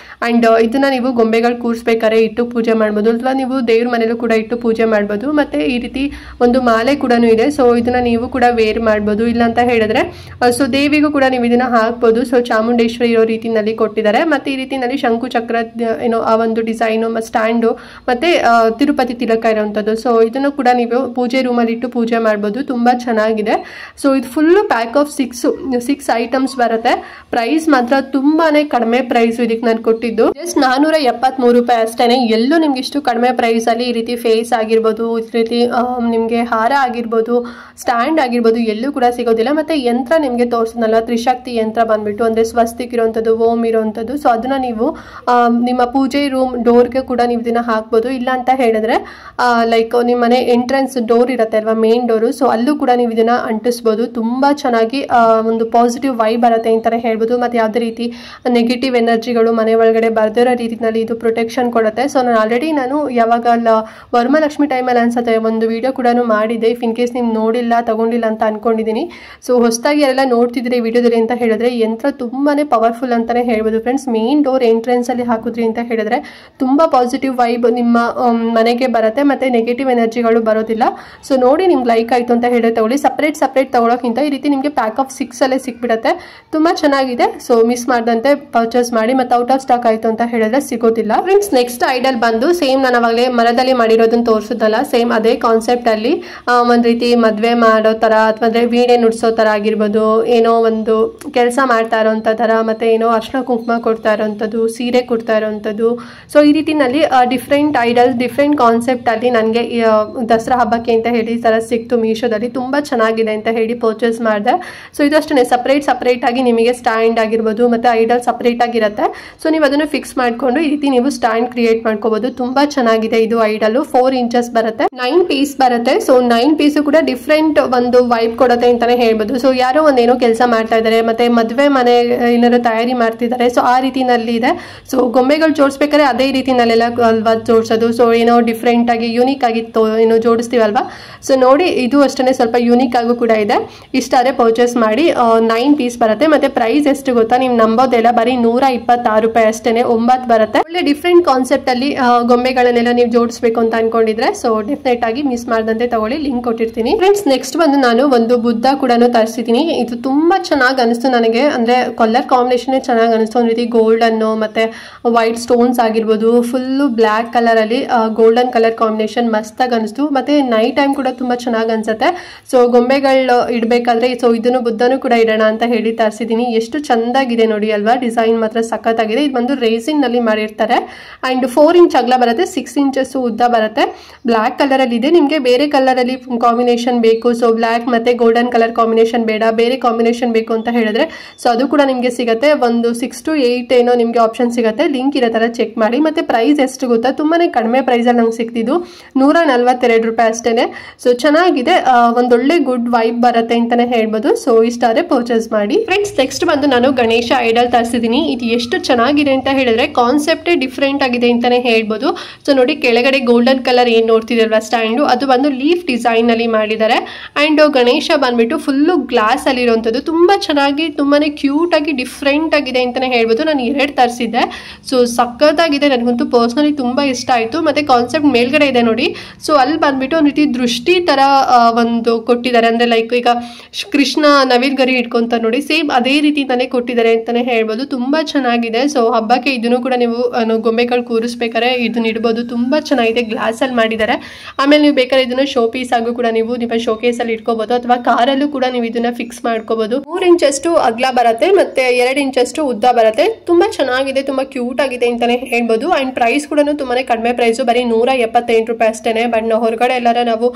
ಅಂಡ್ ಇದನ್ನ ನೀವು ಗೊಂಬೆಗಳು ಕೂರಿಸ್ಬೇಕಾದ್ರೆ ಇಟ್ಟು ಪೂಜೆ ಮಾಡ್ಬೋದು, ಅಥವಾ ನೀವು ದೇವ್ರ ಮನೇಲೂ ಕೂಡ ಇಟ್ಟು ಪೂಜೆ ಮಾಡ್ಬೋದು. ಮತ್ತೆ ಈ ರೀತಿ ಒಂದು ಮಾಲೆ ಕೂಡ ಇದೆ. ಸೊ ಇದನ್ನ ನೀವು ಕೂಡ ವೇರ್ ಮಾಡ್ಬೋದು. ಇಲ್ಲ ಅಂತ ಹೇಳಿದ್ರೆ ಸೊ ದೇವಿಗೂ ಕೂಡ ನೀವು ಇದನ್ನ ಹಾಕ್ಬೋದು. ಸೊ ಚಾಮುಂಡೇಶ್ವರಿ ಇರೋ ರೀತಿನಲ್ಲಿ ಕೊಟ್ಟಿದ್ದಾರೆ. ಮತ್ತೆ ಈ ರೀತಿನಲ್ಲಿ ಶಂಕು ಚಕ್ರ ಏನೋ ಆ ಒಂದು ಡಿಸೈನು ಸ್ಟ್ಯಾಂಡು ಮತ್ತೆ ತಿರುಪತಿ ತಿಲಕ ಇರೋವಂಥದ್ದು. ಸೊ ಇದನ್ನು ಕೂಡ ನೀವು ಪೂಜೆ ರೂಮಲ್ಲಿ ಇಟ್ಟು ಪೂಜೆ ಮಾಡ್ಬೋದು. ತುಂಬಾ ಚೆನ್ನಾಗಿದೆ. ಸೊ ಇದು ಫುಲ್ ಪ್ಯಾಕ್ ಆಫ್ 6 ಐಟಮ್ಸ್ ಬರುತ್ತೆ. ಪ್ರೈಸ್ ಮಾತ್ರ ತುಂಬಾನೇ ಕಡಿಮೆ ಪ್ರೈಸ್ ಇದಕ್ಕೆ ನಾನು ಕೊಟ್ಟಿದ್ದು. ಜಸ್ಟ್ 473 ರೂಪಾಯಿ ಅಷ್ಟೇನೆ. ಎಲ್ಲೂ ನಿಮ್ಗೆ ಇಷ್ಟು ಕಡಿಮೆ ಪ್ರೈಸ್ ಅಲ್ಲಿ ಈ ರೀತಿ ಫೇಸ್ ಆಗಿರ್ಬೋದು, ಈ ರೀತಿ ನಿಮ್ಗೆ ಹಾರ ಆಗಿರ್ಬೋದು, ಸ್ಟ್ಯಾಂಡ್ ಆಗಿರ್ಬೋದು ಎಲ್ಲೂ ಕೂಡ ಸಿಗೋದಿಲ್ಲ. ಮತ್ತೆ ಯಂತ್ರ ನಿಮ್ಗೆ ತೋರಿಸಿದ್ನಲ್ಲ, ತ್ರಿಶಕ್ತಿ ಯಂತ್ರ ಬಂದ್ಬಿಟ್ಟು ಅಂದ್ರೆ ಸ್ವಸ್ತಿಕ್ ಇರೋಂಥದ್ದು, ಓಂ ಇರೋಂಥದ್ದು. ಸೊ ಅದನ್ನ ನೀವು ನಿಮ್ಮ ಪೂಜೆ ರೂಮ್ ಡೋರ್ಗೆ ಕೂಡ ನೀವು ಇದನ್ನ ಹಾಕ್ಬೋದು. ಇಲ್ಲ ಅಂತ ಹೇಳಿದ್ರೆ ಲೈಕ್ ನಿಮ್ಮ ಮನೆ ಎಂಟ್ರೆನ್ಸ್ ಡೋರ್ ಇರುತ್ತೆ ಅಲ್ವಾ, ಮೇನ್ ಡೋರು, ಸೊ ಅಲ್ಲೂ ಕೂಡ ನೀವು ಇದನ್ನ ಅಂಟಿಸ್ಬೋದು. ತುಂಬಾ ಚೆನ್ನಾಗಿ ಒಂದು ಪಾಸಿಟಿವ್ ವೈಬ್ ಬರುತ್ತೆ ಅಂತಾನೆ ಹೇಳ್ಬೋದು. ಮತ್ತೆ ಯಾವುದೇ ರೀತಿ ನೆಗೆಟಿವ್ ಎನರ್ಜಿಗಳು ಮನೆ ಒಳಗಡೆ ಬರ್ದಿರೋ ರೀತಿನಲ್ಲಿ ಇದು ಪ್ರೊಟೆಕ್ಷನ್ ಕೊಡುತ್ತೆ. ಸೊ ನಾನು ಆಲ್ರೆಡಿ ಯಾವಾಗ ವರಮಹಾಲಕ್ಷ್ಮಿ ಟೈಮಲ್ಲಿ ಅನ್ಸುತ್ತೆ ಒಂದು ವಿಡಿಯೋ ಕೂಡ ಮಾಡಿದ್ದೆ. ಇಫ್ ಇನ್ ಕೇಸ್ ನೀವು ನೋಡಿಲ್ಲ ತಗೊಂಡಿಲ್ಲ ಅಂತ ಅನ್ಕೊಂಡಿದ್ದೀನಿ. ಸೊ ಹೊಸದಾಗಿ ಯಾರೆಲ್ಲ ನೋಡ್ತಿದ್ರೆ ವಿಡಿಯೋದಲ್ಲಿ ಅಂತ ಹೇಳಿದ್ರೆ ಯಂತ್ರ ತುಂಬಾನೇ ಪವರ್ಫುಲ್ ಅಂತಾನೆ ಹೇಳ್ಬೋದು ಫ್ರೆಂಡ್ಸ್. ಮೇನ್ ಡೋರ್ ಎಂಟ್ರೆನ್ಸ್ ಅಲ್ಲಿ ಹಾಕಿದ್ರಿ ಅಂತ ಹೇಳಿದ್ರೆ ತುಂಬಾ ಪಾಸಿಟಿವ್ ವೈಬ್ ನಿಮ್ಮ ಮನೆಗೆ ಬರುತ್ತೆ ಮತ್ತೆ ನೆಗೆಟಿವ್ ಎನರ್ಜಿಗಳು ಬರೋದಿಲ್ಲ. ಸೊ ನೋಡಿ ನಿಮ್ಗೆ ಲೈಕ್ ಆಯ್ತು ಅಂತ ಹೇಳಿದ್ರೆ ತಗೊಳ್ಳಿ. ಸಪ್ರೇಟ್ ತಗೊಳ್ಳೋಕ್ಕಿಂತ ಈ ರೀತಿ ನಿಮಗೆ ಪ್ಯಾಕ್ ಆಫ್ 6 ಅಲ್ಲೇ ಸಿಕ್ಬಿಡುತ್ತೆ. ತುಂಬಾ ಚೆನ್ನಾಗಿದೆ. ಸೊ ಮಿಸ್ ಮಾಡದಂತೆ ಪರ್ಚೇಸ್ ಮಾಡಿ. ಮತ್ತೆ ಔಟ್ ಆಫ್ ಸ್ಟಾಕ್ ಆಯ್ತು ಅಂತ ಹೇಳಿದ್ರೆ ಸಿಗೋದಿಲ್ಲ. ಫ್ರೆಂಡ್ಸ್ ನೆಕ್ಸ್ಟ್ ಐಡಲ್ ಬಂದು ಸೇಮ್ ನಾನು ಅವಾಗಲೇ ಮರದಲ್ಲಿ ಮಾಡಿರೋದನ್ನ ತೋರಿಸಿದ್ನಲ್ಲ, ಸೇಮ್ ಅದೇ ಕಾನ್ಸೆಪ್ಟ್ ಅಲ್ಲಿ ಒಂದ್ ರೀತಿ ಮದ್ವೆ ಮಾಡೋ ತರ ಅಥವಾ ವೀಣೆ ನುಡ್ಸೋ ತರ ಆಗಿರ್ಬೋದು, ಏನೋ ಒಂದು ಕೆಲಸ ಮಾಡ್ತಾ ಇರೋಂಥ ತರ, ಮತ್ತೆ ಏನೋ ಅರ್ಶಿನ ಕುಂಕುಮ ಕೊಡ್ತಾ ಇರೋಂಥದ್ದು, ಸೀರೆ ಕೊಡ್ತಾ ಇರೋಂಥದ್ದು. ಸೊ ಈ ರೀತಿನಲ್ಲಿ ಡಿಫ್ರೆಂಟ್ ಐಡಲ್ ಡಿಫ್ರೆಂಟ್ ಕಾನ್ಸೆಪ್ಟ್ ಅಲ್ಲಿ ನನಗೆ ದಸರಾ ಹಬ್ಬಕ್ಕೆ ಅಂತ ಹೇಳಿ ತರ ಸಿಕ್ತು ಮೀಶೋದಲ್ಲಿ. ತುಂಬಾ ಚೆನ್ನಾಗಿದೆ ಅಂತ ಹೇಳಿ ಪರ್ಚೇಸ್ ಮಾಡಿದೆ. ಸೊ ಇದಷ್ಟೇ ಸಪ್ರೇಟ್ ಆಗಿ ನಿಮಗೆ ಸ್ಟ್ಯಾಂಡ್ ಆಗಿರ್ಬೋದು ಮತ್ತೆ ಐಡಲ್ ಸಪ್ರೇಟ್ ಆಗಿರುತ್ತೆ. ಸೊ ನೀವು ಅದನ್ನು ಫಿಕ್ಸ್ ಮಾಡ್ಕೊಂಡು ಈ ರೀತಿ ನೀವು ಸ್ಟ್ಯಾಂಡ್ ಕ್ರಿಯೇಟ್ ಮಾಡ್ಕೋಬಹುದು. ತುಂಬಾ ಚೆನ್ನಾಗಿದೆ ಇದು ಐಡಲ್. 4 ಇಂಚಸ್ ಬರುತ್ತೆ, 9 ಪೀಸ್ ಬರುತ್ತೆ. ಸೊ 9 ಪೀಸ್ ಕೂಡ ಡಿಫ್ರೆಂಟ್ ಒಂದು ವೈಬ್ ಕೊಡುತ್ತೆ ಅಂತಾನೆ ಹೇಳ್ಬೋದು. ಸೊ ಯಾರೋ ಒಂದೇನೋ ಕೆಲಸ ಮಾಡ್ತಾ ಇದ್ದಾರೆ, ಮತ್ತೆ ಮದುವೆ ಮನೆ ಏನಾದ್ರು ತಯಾರಿ ಮಾಡ್ತಿದ್ದಾರೆ. ಸೊ ಆ ರೀತಿನಲ್ಲಿ ಇದೆ. ಸೊ ಗೊಂಬೆಗಳು ಜೋಡಿಸ್ಬೇಕಾದ್ರೆ ಅದೇ ರೀತಿನಲ್ಲೆಲ್ಲ ಅಲ್ವಾ ಜೋಡಿಸೋದು. ಸೊ ಏನೋ ಡಿಫ್ರೆಂಟ್ ಆಗಿ ಯೂನಿಕ್ ಆಗಿತ್ತು ಏನೋ ಜೋಡಿಸ್ತೀವಲ್ವಾ. ಸೊ ನೋಡಿ ಇದು ಅಷ್ಟೇ ಸ್ವಲ್ಪ ಯೂನಿಕ್ ಆಗು ಕೂಡ ಇದೆ. ಇಷ್ಟಾದ್ರೆ ಪರ್ಚೇಸ್ ಮಾಡಿ. 9 ಪೀಸ್ ಬರುತ್ತೆ. ಮತ್ತೆ ಪ್ರೈಸ್ ಎಷ್ಟು ಗೊತ್ತಾ, ನೀವು ನಂಬೋದೆಲ್ಲ ಬರೀ 126 ರೂಪಾಯಿ ಅಷ್ಟೇನೆ, 9 ಬರುತ್ತೆ. ಒಳ್ಳೆ ಡಿಫ್ರೆಂಟ್ ಕಾನ್ಸೆಪ್ಟ್ ಅಲ್ಲಿ ಗೊಂಬೆಗಳನ್ನೆಲ್ಲ ನೀವು ಜೋಡಿಸ್ಬೇಕು ಅಂತ ಅನ್ಕೊಂಡಿದ್ರೆ ಸೊ ಡೆಫಿನೆಟ್ ಆಗಿ ಮಿಸ್ ಮಾಡದಂತೆ ತಗೊಳ್ಳಿ, ಲಿಂಕ್ ಕೊಟ್ಟಿರ್ತೀನಿ. ಫ್ರೆಂಡ್ಸ್ ನೆಕ್ಸ್ಟ್ ಬಂದು ನಾನು ಒಂದು ಬುದ್ಧ ಕೂಡ ತರಿಸಿದ್ದೀನಿ. ಇದು ತುಂಬಾ ಚೆನ್ನಾಗಿ ಅನಿಸ್ತು ನನಗೆ. ಅಂದ್ರೆ ಕಲರ್ ಕಾಂಬಿನೇಷನ್ ಚೆನ್ನಾಗಿ ಅನಿಸ್ತು. ಒಂದ್ ರೀತಿ ಗೋಲ್ಡನ್ ಮತ್ತೆ ವೈಟ್ ಸ್ಟೋನ್ಸ್ ಆಗಿರ್ಬೋದು, ಫುಲ್ ಬ್ಲಾಕ್ ಕಲರ್ ಅಲ್ಲಿ ಗೋಲ್ಡನ್ ಕಲರ್ ಕಾಂಬಿನೇಷನ್ ಮಸ್ತಾಗಿ ಅನಿಸ್ತು. ಮತ್ತೆ ನೈಟ್ ಟೈಮ್ ಕೂಡ ತುಂಬಾ ಚೆನ್ನಾಗಿ ಅನ್ಸುತ್ತೆ. ಸೊ ಗೊಂಬೆಗಳು ಇಡ್ಬೇಕಾದ್ರೆ ಸೊ ಇದನ್ನು ಬುದ್ಧನೂ ಕೂಡ ಇಡೋಣ ಅಂತ ಹೇಳಿ ತರಿಸಿದ್ದೀನಿ. ಎಷ್ಟು ಚಂದಾಗಿದೆ ನೋಡಿ ಅಲ್ವಾ, ಡಿಸೈನ್ ಮಾತ್ರ ಸಖತ್ತಾಗಿದೆ. ಇದು ಬಂದು ರೇಸಿನ್ ನಲ್ಲಿ ಮಾಡಿರ್ತಾರೆ. ಅಂಡ್ 4 ಇಂಚ್ ಅಗಲ ಬರುತ್ತೆ, 6 ಇಂಚಸ್ ಉದ್ದ ಬರುತ್ತೆ. ಬ್ಲಾಕ್ ಕಲರ್ ಅಲ್ಲಿ ಇದೆ. ನಿಮ್ಗೆ ಬೇರೆ ಕಲರ್ ಅಲ್ಲಿ ಕಾಂಬಿನೇಷನ್ ಬೇಕು, ಸೊ ಬ್ಲಾಕ್ ಮತ್ತೆ ಗೋಲ್ಡನ್ ಕಲರ್ ಕಾಂಬಿನೇಷನ್ ಬೇಡ, ಬೇರೆ ಕಾಂಬಿನೇಷನ್ ಬೇಕು ಅಂತ ಹೇಳಿದ್ರೆ ಸೊ ಅದು ಕೂಡ ನಿಮ್ಗೆ ಸಿಗುತ್ತೆ. ಒಂದು 6 to 8 ಏನೋ ನಿಮ್ಗೆ ಆಪ್ಷನ್ ಸಿಗುತ್ತೆ. ಲಿಂಕ್ ಇರೋ ತರ ಚೆಕ್ ಮಾಡಿ. ಮತ್ತೆ ಪ್ರೈಸ್ ಎಷ್ಟು ಗೊತ್ತಾ, ತುಂಬಾನೇ ಕಡಿಮೆ ಪ್ರೈಸ್ ಅಲ್ಲಿ ನಂಗೆ ಸಿಕ್ತಿದ್ದು 142 ರೂಪಾಯಿ ಅಷ್ಟೇನೆ. ಸೊ ಚೆನ್ನಾಗಿದೆ, ಒಂದೊಳ್ಳೆ ಗುಡ್ ವೈಬ್ ಬರುತ್ತೆ ಅಂತಾನೆ ಹೇಳ್ಬೋದು. ಸೊ ಇಷ್ಟಾದ್ರೆ ಪರ್ಚೇಸ್ ಮಾಡಿ. ಫ್ರೆಂಡ್ಸ್ ನೆಕ್ಸ್ಟ್ ಬಂದು ನಾನು ಗಣೇಶ ಐಡಲ್ ತರಿಸಿದ್ದೀನಿ. ಇದು ಎಷ್ಟು ಚೆನ್ನಾಗಿದೆ ಅಂತ ಹೇಳಿದ್ರೆ ಕಾನ್ಸೆಪ್ಟೇ ಡಿಫ್ರೆಂಟ್ ಆಗಿದೆ ಅಂತಾನೆ ಹೇಳ್ಬೋದು. ಸೊ ನೋಡಿ ಕೆಳಗಡೆ ಗೋಲ್ಡನ್ ಕಲರ್ ಏನ್ ನೋಡ್ತಿದ್ರಲ್ವಾ ಸ್ಟ್ಯಾಂಡು, ಅದು ಬಂದು ಲೀಫ್ ಡಿಸೈನ್ ಅಲ್ಲಿ ಮಾಡಿದ್ದಾರೆ. ಅಂಡ್ ಗಣೇಶ ಬಂದ್ಬಿಟ್ಟು ಫುಲ್ಲು ಗ್ಲಾಸ್ ಅಲ್ಲಿ ಇರುವಂತದ್ದು. ತುಂಬಾ ಚೆನ್ನಾಗಿ ತುಂಬಾನೇ ಕ್ಯೂಟ್ ಆಗಿ ಡಿಫ್ರೆಂಟ್ ಆಗಿದೆ ಅಂತಾನೆ ಹೇಳ್ಬೋದು. ನಾನು 2 ತರಿಸಿದ್ದೆ. ಸೊ ಸಖತ್ತಾಗಿದೆ, ನನಗಂತೂ ಪರ್ಸನಲಿ ತುಂಬಾ ಇಷ್ಟ ಆಯ್ತು. ಮತ್ತೆ ಕಾನ್ಸೆಪ್ಟ್ ಮೇಲ್ಗಡೆ ಇದೆ ನೋಡಿ. ಸೊ ಅಲ್ಲಿ ಬಂದ್ಬಿಟ್ಟು ಒಂದು ರೀತಿ ದೃಷ್ಟಿ ತರ ಒಂದು ಕೊಟ್ಟಿದ್ದಾರೆ. ಅಂದ್ರೆ ಲೈಕ್ ಈಗ ಕೃಷ್ಣ ನವಿಲ್ ಗರಿ ಇಟ್ಕೊಂತ ನೋಡಿ, ಸೇಮ್ ಅದೇ ರೀತಿನೇ ಕೊಟ್ಟಿದ್ದಾರೆ ಅಂತಾನೆ ಹೇಳ್ಬೋದು. ತುಂಬಾ ಚೆನ್ನಾಗಿದೆ. ಸೊ ಹಬ್ಬಕ್ಕೆ ಇದನ್ನು ಕೂಡ ನೀವು ಗೊಂಬೆಗಳು ಕೂರಿಸ್ಬೇಕಾದ್ರೆ ಇದನ್ನ ಇಡ್ಬೋದು. ತುಂಬಾ ಚೆನ್ನಾಗಿದೆ, ಗ್ಲಾಸ್ ಅಲ್ಲಿ ಮಾಡಿದ್ದಾರೆ. ಆಮೇಲೆ ನೀವು ಬೇಕಾದ್ರೆ ಇದನ್ನ ಶೋ ಪೀಸ್ ಆಗು ಕೂಡ ನೀವು ನಿಮ್ಮ ಶೋ ಕೇಸ್ ಅಲ್ಲಿ ಇಟ್ಕೋಬಹುದು, ಅಥವಾ ಕಾರಲ್ಲೂ ಕೂಡ ನೀವು ಇದನ್ನ ಫಿಕ್ಸ್ ಮಾಡ್ಕೋಬಹುದು. 3 ಇಂಚಷ್ಟು ಅಗಲ ಬರುತ್ತೆ ಮತ್ತೆ 2 ಇಂಚಷ್ಟು ಉದ್ದ ಬರುತ್ತೆ. ತುಂಬಾ ಚೆನ್ನಾಗಿದೆ, ತುಂಬಾ ಕ್ಯೂಟ್ ಆಗಿದೆ ಅಂತಾನೆ ಹೇಳ್ಬೋದು. ಅಂಡ್ ಪ್ರೈಸ್ ಕೂಡ ತುಂಬಾನೇ ಕಡಿಮೆ ಪ್ರೈಸ್, ಬರೀ 178 ರೂಪಾಯಿ ಅಷ್ಟೇನೆ. ಬಟ್ ನಾವು ಹೊರಗಡೆ ಎಲ್ಲಾರ ನಾವು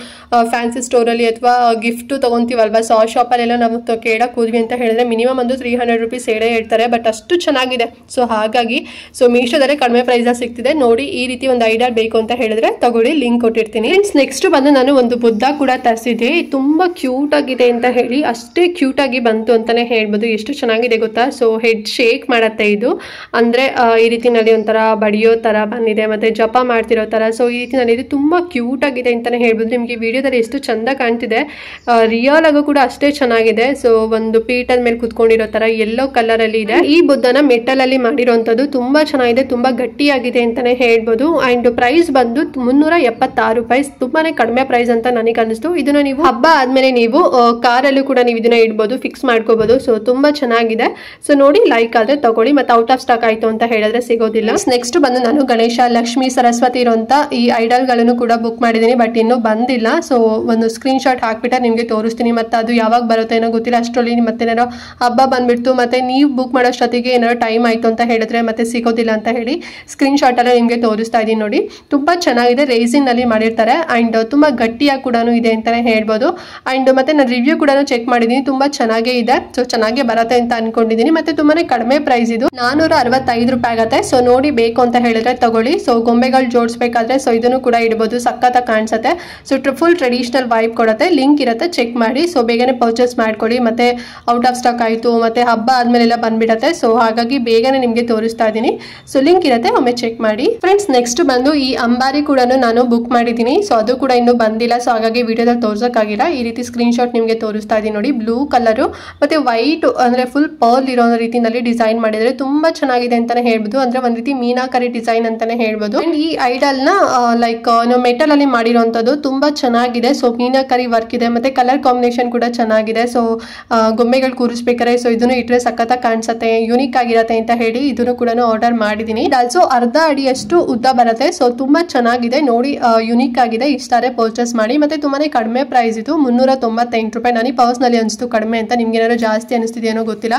ಫ್ಯಾನ್ಸಿ ಸ್ಟೋರ್ ಅಲ್ಲಿ ಅಥವಾ ಗಿಫ್ಟ್ ತಗೊಂತೀವಲ್ವಾ, ಸೊ ಆ ಶಾಪ್ ಅಲ್ಲೆಲ್ಲ ನಾವು ಕೇಳಕ್ ಹೋದ್ವಿ ಅಂತ ಹೇಳಿದ್ರೆ ಮಿನಿಮಮ್ ಒಂದು 300 ರೂಪೀಸ್ ಹೇಳೇ ಹೇಳ್ತಾರೆ. ಬಟ್ ಅಷ್ಟು ಚೆನ್ನಾಗಿದೆ. ಸೊ ಹಾಗಾಗಿ ಸೊ ಮೀಶೋದಲ್ಲೇ ಕಡಿಮೆ ಪ್ರೈಸ್ ಸಿಗ್ತಿದೆ ನೋಡಿ. ಈ ರೀತಿ ಒಂದು ಐಡಿಯಾ ಬೇಕು ಅಂತ ಹೇಳಿದ್ರೆ ತಗೊಳ್ಳಿ, ಲಿಂಕ್ ಕೊಟ್ಟಿರ್ತೀನಿ. ನೆಕ್ಸ್ಟ್ ಬಂದು ನಾನು ಒಂದು ಬುದ್ಧ ಕೂಡ ತರಿಸಿದ್ದೆ. ತುಂಬಾ ಕ್ಯೂಟ್ ಆಗಿದೆ ಅಂತ ಹೇಳಿ ಅಷ್ಟೇ ಕ್ಯೂಟ್ ಆಗಿ ಬಂತು ಅಂತಾನೆ ಹೇಳ್ಬೋದು. ಎಷ್ಟು ಚೆನ್ನಾಗಿದೆ ಗೊತ್ತಾ. ಸೊ ಹೆಡ್ ಶೇಕ್ ಮಾಡತ್ತೆ ಇದು, ಅಂದ್ರೆ ಈ ರೀತಿನಲ್ಲಿ ಒಂಥರ ಬಡಿಯೋ ತರ ಬಂದಿದೆ, ಮತ್ತೆ ಜಪ ಮಾಡ್ತಿರೋ ತರ. ಸೊ ಈ ರೀತಿನಲ್ಲಿ ಇದು ತುಂಬಾ ಕ್ಯೂಟ್ ಆಗಿದೆ ಅಂತಾನೆ ಹೇಳ್ಬೋದು. ನಿಮ್ಗೆ ವಿಡಿಯೋದಲ್ಲಿ ಎಷ್ಟು ಚಂದ ಕಾಣ್ತಿದೆ, ರಿಯಲ್ ಆಗು ಕೂಡ ಅಷ್ಟೇ ಚೆನ್ನಾಗಿದೆ. ಸೊ ಒಂದು ಪೀಠದ ಮೇಲೆ ಕುತ್ಕೊಂಡಿರೋ ತರ ಯೆಲ್ಲೋ ಕಲರ್ ಅಲ್ಲಿ ಇದೆ. ಈ ಬುದ್ಧನ ಮೆಟಲ್ ಅಲ್ಲಿ ಮಾಡಿರೋಂಥದ್ದು ತುಂಬಾ ಚೆನ್ನಾಗಿದೆ, ತುಂಬಾ ಗಟ್ಟಿಯಾಗಿದೆ ಅಂತಾನೆ ಹೇಳ್ಬೋದು. ಅಂಡ್ ಪ್ರೈಸ್ ಬಂದು 376 ರೂಪಾಯಿ, ತುಂಬಾನೇ ಕಡಿಮೆ ಪ್ರೈಸ್ ಅಂತ ನನಗೆ ಅನಿಸ್ತು. ಇದನ್ನ ನೀವು ಹಬ್ಬ ಆದ್ಮೇಲೆ ನೀವು ಕಾರಲ್ಲೂ ಕೂಡ ನೀವು ಇದನ್ನ ಇಡ್ಬೋದು, ಫಿಕ್ಸ್ ಮಾಡ್ಕೋಬಹುದು. ಸೊ ತುಂಬಾ ಚೆನ್ನಾಗಿದೆ. ಸೊ ನೋಡಿ ಲೈಕ್ ಆದ್ರೆ ತಗೊಳ್ಳಿ. ಮತ್ತೆ ಔಟ್ ಆಫ್ ಸ್ಟಾಕ್ ಆಯ್ತು ಅಂತ ಹೇಳಿದ್ರೆ ಸಿಗೋದಿಲ್ಲ. ನೆಕ್ಸ್ಟ್ ಬಂದು ನಾನು ಗಣೇಶ, ಲಕ್ಷ್ಮಿ, ಸರಸ್ವತಿ ಇರುವಂತ ಈ ಐಡಲ್ ಗಳನ್ನು ಕೂಡ ಬುಕ್ ಮಾಡಿದೀನಿ, ಬಟ್ ಇನ್ನೂ ಬಂದಿಲ್ಲ. ಸೊ ಒಂದು ಸ್ಕ್ರೀನ್ ಶಾಟ್ ಹಾಕ್ಬಿಟ್ಟು ನಿಮ್ಗೆ ತೋರಿಸ್ತೀನಿ. ಮತ್ತೆ ಅದು ಯಾವಾಗ ಬರುತ್ತೆ ಏನೋ ಗೊತ್ತಿಲ್ಲ. ಅಷ್ಟರಲ್ಲಿ ಮತ್ತೇನಾರೋ ಹಬ್ಬ ಬಂದ್ಬಿಡ್ತು, ಮತ್ತೆ ನೀವು ಬುಕ್ ಮಾಡೋಷ್ಟೊತ್ತಿಗೆ ಏನಾದ್ರು ಟೈಮ್ ಆಯ್ತು ಅಂತ ಹೇಳಿದ್ರೆ ಮತ್ತೆ ಸಿಗೋದಿಲ್ಲ ಅಂತ ಹೇಳಿ ಸ್ಕ್ರೀನ್ ಶಾಟ್ ಅಲ್ಲ ನಿಮ್ಗೆ ತೋರಿಸ್ತಾ ಇದೀನಿ ನೋಡಿ. ತುಂಬಾ ಚೆನ್ನಾಗಿದೆ, ರೇಸಿನ್ ನಲ್ಲಿ ಮಾಡಿರ್ತಾರೆ. ಅಂಡ್ ತುಂಬಾ ಗಟ್ಟಿಯಾಗಿ ಕೂಡ ಇದೆ ಅಂತಾನೆ ಹೇಳ್ಬೋದು. ಅಂಡ್ ಮತ್ತೆ ನಾನು ರಿವ್ಯೂ ಕೂಡ ಚೆಕ್ ಮಾಡಿದೀನಿ, ತುಂಬಾ ಚೆನ್ನಾಗೇ ಇದೆ. ಸೊ ಚೆನ್ನಾಗೇ ಬರುತ್ತೆ ಅಂತ ಅನ್ಕೊಂಡಿದೀನಿ. ಮತ್ತೆ ತುಂಬಾನೇ ಕಡಿಮೆ ಪ್ರೈಸ್, ಇದು 465 ರೂಪಾಯಿ ಆಗುತ್ತೆ. ಸೊ ನೋಡಿ ಬೇಕು ಅಂತ ಹೇಳಿದ್ರೆ ತಗೊಳ್ಳಿ. ಸೊ ಗೊಂಬೆಗಳು ಜೋಡಿಸ್ಬೇಕಾದ್ರೆ ಸೊ ಇದನ್ನು ಕೂಡ ಇಡಬಹುದು, ಸಖತ್ತಾಗಿ ಕಾಣಿಸುತ್ತೆ. ಸೊ ಫುಲ್ ಟ್ರೆಡಿಷನಲ್ ವೈಬ್ ಕೊಡುತ್ತೆ. ಲಿಂಕ್ ಇರುತ್ತೆ, ಚೆಕ್ ಮಾಡಿ. ಸೊ ಬೇಗನೆ ಪರ್ಚೇಸ್ ಮಾಡ್ಕೊಳ್ಳಿ. ಮತ್ತೆ ಔಟ್ ಆಫ್ ಸ್ಟಾಕ್ ಆಯ್ತು, ಮತ್ತೆ ಹಬ್ಬ ಆದ್ಮೇಲೆಲ್ಲ ಬಂದ್ಬಿಡತ್ತೆ. ಸೊ ಹಾಗಾಗಿ ಬೇಗನೆ ನಿಮ್ಗೆ ತೋರಿಸ್ತಾ ಇದೀನಿ. ಸೊ ಲಿಂಕ್ ಇರುತ್ತೆ, ಒಮ್ಮೆ ಚೆಕ್ ಮಾಡಿ. ಫ್ರೆಂಡ್ಸ್ ನೆಕ್ಸ್ಟ್ ಬಂದು ಈ ಅಂಬಾರಿ ಕೂಡ ನಾನು ಬುಕ್ ಮಾಡಿದೀನಿ. ಸೊ ಅದು ಕೂಡ ಇನ್ನೂ ಬಂದಿಲ್ಲ. ಸೊ ಹಾಗಾಗಿ ವಿಡಿಯೋದಲ್ಲಿ ತೋರ್ಸಕ್ಕಾಗಿಲ್ಲ. ಈ ರೀತಿ ಸ್ಕ್ರೀನ್ ಶಾಟ್ ನಿಮ್ಗೆ ತೋರಿಸ್ತಾ ಇದೀನಿ ನೋಡಿ. ಬ್ಲೂ ಕಲರ್ ಮತ್ತೆ ವೈಟ್ ಅಂದ್ರೆ ಫುಲ್ ಪರ್ಲ್ ಇರೋ ರೀತಿನಲ್ಲಿ ಡಿಸೈನ್ ಮಾಡಿದ್ರೆ ತುಂಬಾ ಚೆನ್ನಾಗಿದೆ ಅಂತಾನೆ ಹೇಳ್ಬೋದು. ಅಂದ್ರೆ ಒಂದ್ ರೀತಿ ಮೀನಾಕರಿ ಡಿಸೈನ್ ಅಂತಾನೆ ಹೇಳ್ಬೋದು. ಅಂಡ್ ಈ ಐಡಲ್ ನ ಲೈಕ್ ಮೆಟಲ್ ಅಲ್ಲಿ ಮಾಡಿರುವಂತದ್ದು ತುಂಬಾ ಚೆನ್ನಾಗಿದೆ. ಸೊ ಮೀನಾಕರಿ ವರ್ಕ್ ಇದೆ, ಮತ್ತೆ ಕಲರ್ ಕಾಂಬಿನೇಷನ್ ಕೂಡ ಚೆನ್ನಾಗಿದೆ. ಸೊ ಗೊಂಬೆಗಳು ಕೂರಿಸ್ಬೇಕಾರೆ ಸೊ ಇದನ್ನು ಇಟ್ರೆ ಸಖತ್ತಾಗಿ ಕಾಣಿಸುತ್ತೆ, ಯೂನಿಕ್ ಆಗಿರತ್ತೆ ಅಂತ ಹೇಳಿ ಇದನ್ನು ಕೂಡ ಆರ್ಡರ್ ಮಾಡಿದೀನಿ. ಆಲ್ಸೋ ಅರ್ಧ ಅಡಿಯಷ್ಟು ಉದ್ದ ಬರುತ್ತೆ. ಸೊ ತುಂಬಾ ಚೆನ್ನಾಗಿದೆ ನೋಡಿ, ಯೂನಿಕ್ ಆಗಿದೆ. ಇಷ್ಟಾರೆ ಪರ್ಚೇಸ್ ಮಾಡಿ. ಮತ್ತೆ ತುಂಬಾನೇ ಕಡಿಮೆ ಪ್ರೈಸ್ ಇದು, 398 ರೂಪಾಯಿ. ನನಗೆ ಪರ್ಸ್ನಲಿ ಅನಿಸ್ತು ಕಡಿಮೆ ಅಂತ, ನಿಮ್ಗೆ ಏನಾದ್ರು ಜಾಸ್ತಿ ಅನಿಸ್ತಿದೆಯೋ ಗೊತ್ತಿಲ್ಲ.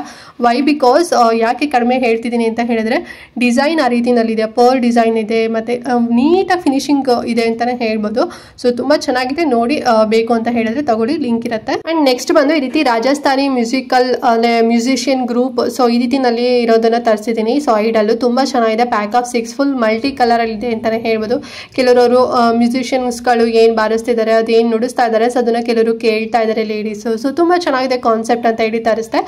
ವೈ ಬಿಕಾಸ್ ಯಾಕೆ ಕಡಿಮೆ ಹೇಳ್ತಿದ್ದೀನಿ ಅಂತ ಹೇಳಿದ್ರೆ ಡಿಸೈನ್ ಆ ರೀತಿನಲ್ಲಿದೆ, ಪರ್ಲ್ ಡಿಸೈನ್ ಇದೆ, ಮತ್ತೆ ನೀಟಾಗಿ ಫಿನಿಶಿಂಗ್ ಇದೆ ಅಂತಾನೆ ಹೇಳ್ಬೋದು. ಸೊ ತುಂಬಾ ಚೆನ್ನಾಗಿದೆ ನೋಡಿ, ಬೇಕು ಅಂತ ಹೇಳಿದ್ರೆ ತಗೊಳ್ಳಿ, ಲಿಂಕ್ ಇರುತ್ತೆ. ಅಂಡ್ ನೆಕ್ಸ್ಟ್ ಬಂದು ಈ ರೀತಿ ರಾಜಸ್ಥಾನಿ ಮ್ಯೂಸಿಷಿಯನ್ ಗ್ರೂಪ್, ಸೊ ಈ ರೀತಿನಲ್ಲಿ ಇರೋದನ್ನ ತರಿಸಿದ್ದೀನಿ. ಸೊ ಐಡಲ್ ತುಂಬಾ ಚೆನ್ನಾಗಿದೆ, pack of 6 full multi colour ಅಲ್ಲಿ ಇದೆ ಅಂತಾನೆ ಹೇಳ್ಬೋದು. ಕೆಲವರು ಮ್ಯೂಸಿಷಿಯನ್ಸ್ಗಳು ಏನ್ ಬಾರಿಸ್ತಿದ್ದಾರೆ, ಅದೇನ್ ನುಡಿಸ್ತಾ ಇದ್ದಾರೆ, ಸೊ ಅದನ್ನ ಕೆಲವರು ಕೇಳ್ತಾ ಇದ್ದಾರೆ ಲೇಡೀಸ್. ಸೊ ತುಂಬಾ ಚೆನ್ನಾಗಿದೆ ಕಾನ್ಸೆಪ್ಟ್ ಅಂತ ಹೇಳಿ ತರಿಸ್ತೆ.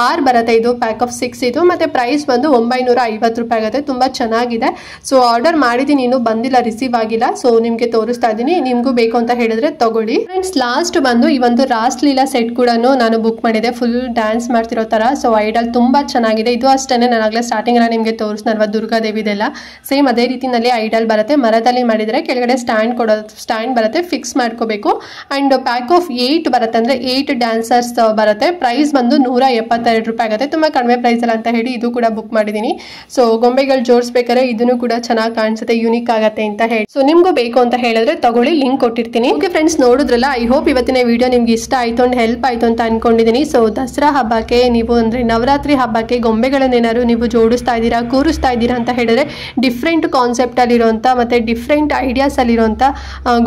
6 ಬರುತ್ತೆ ಇದು, ಪ್ಯಾಕ್ ಆಫ್ 6 ಇದು. ಮತ್ತೆ ಪ್ರೈಸ್ ಬಂದು 950 ರೂಪಾಯಿ ಆಗುತ್ತೆ. ತುಂಬಾ ಚೆನ್ನಾಗಿದೆ. ಸೊ ಆರ್ಡರ್ ಮಾಡಿದೀನಿ, ಇನ್ನು ಬಂದಿಲ್ಲ, ರಿಸೀವ್ ಆಗಿಲ್ಲ. ಸೊ ನಿಮ್ಗೆ ತೋರಿಸ್ತಾ ಇದ್ದೀನಿ, ನಿಮ್ಗೂ ಬೇಕು ಅಂತ ಹೇಳಿದ್ರೆ ತಗೊಳ್ಳಿ. ಫ್ರೆಂಡ್ಸ್ ಲಾಸ್ಟ್ ಬಂದು ಈ ಒಂದು ರಾಸ್ಲೀಲಾ ಸೆಟ್ ಕೂಡ ನಾನು ಬುಕ್ ಮಾಡಿದೆ, ಫುಲ್ ಡ್ಯಾನ್ಸ್ ಮಾಡ್ತಿರೋ ತರ. ಸೊ ಐಡಲ್ ತುಂಬಾ ಚೆನ್ನಾಗಿದೆ. ಇದು ಅಷ್ಟೇನೆ, ನಾನಾಗಲೇ ಸ್ಟಾರ್ಟಿಂಗ್ ಎಲ್ಲ ನಿಮಗೆ ತೋರಿಸ್ನಲ್ವಾ ದುರ್ಗಾದೇವಿದೆಲ್ಲ ಸೇಮ್ ಅದೇ ರೀತಿನಲ್ಲಿ ಐಡಲ್ ಬರುತ್ತೆ. ಮರದಲ್ಲಿ ಮಾಡಿದ್ರೆ ಕೆಳಗಡೆ ಸ್ಟ್ಯಾಂಡ್ ಬರುತ್ತೆ, ಫಿಕ್ಸ್ ಮಾಡ್ಕೋಬೇಕು. ಅಂಡ್ ಪ್ಯಾಕ್ ಆಫ್ 8 ಬರುತ್ತೆ, ಅಂದ್ರೆ 8 ಡ್ಯಾನ್ಸರ್ಸ್ ಬರುತ್ತೆ. ಪ್ರೈಸ್ ಬಂದು 172 ರೂಪಾಯಿ ಆಗುತ್ತೆ. ತುಂಬಾ ಕಡಿಮೆ ಪ್ರೈಸ್ ಅಲ್ಲ ಅಂತ ಹೇಳಿ ಇದು ಕೂಡ ಬುಕ್ ಮಾಡಿದೀನಿ. ಸೊ ಗೊಂಬೆಗಳು ಜೋಡಿಸ್ಬೇಕಾದ್ರೆ ಇದನ್ನು ಕೂಡ ಚೆನ್ನಾಗಿ ಕಾಣಿಸುತ್ತೆ, ಯೂನಿಕ್ ಆಗತ್ತೆ ಅಂತ ಹೇಳಿ. ಸೊ ನಿಮ್ಗೂ ಬೇಕು ಅಂತ ಹೇಳಿದ್ರೆ ತಗೊಳ್ಳಿ, ಲಿಂಕ್ ಕೊಟ್ಟಿರ್ತೀನಿ. ಓಕೆ ಫ್ರೆಂಡ್ಸ್, ನೋಡಿದ್ರಲ್ಲ, ಐ ಹೋಪ್ ಇವತ್ತಿನ ವಿಡಿಯೋ ನಿಮ್ಗೆ ಇಷ್ಟ ಆಯ್ತು ಅಂಡ್ ಹೆಲ್ಪ್ ಆಯ್ತು ಅಂತ ಅನ್ಕೊಂಡಿದ್ದೀನಿ. ಸೊ ದಸರಾ ಹಬ್ಬಕ್ಕೆ ನೀವು ಅಂದ್ರೆ ನವರಾತ್ರಿ ಹಬ್ಬಕ್ಕೆ ಗೊಂಬೆಗಳನ್ನೇನಾದ್ರು ನೀವು ಜೋಡಿಸ್ತಾ ಇದ್ದೀರಾ, ಕೂರಿಸ್ತಾ ಇದ್ದೀರಾ ಅಂತ ಹೇಳಿದ್ರೆ ಡಿಫ್ರೆಂಟ್ ಕಾನ್ಸೆಪ್ಟ್ ಅಲ್ಲಿರುವಂತ ಮತ್ತೆ ಡಿಫ್ರೆಂಟ್ ಐಡಿಯಾಸ್ ಅಲ್ಲಿರುವಂತ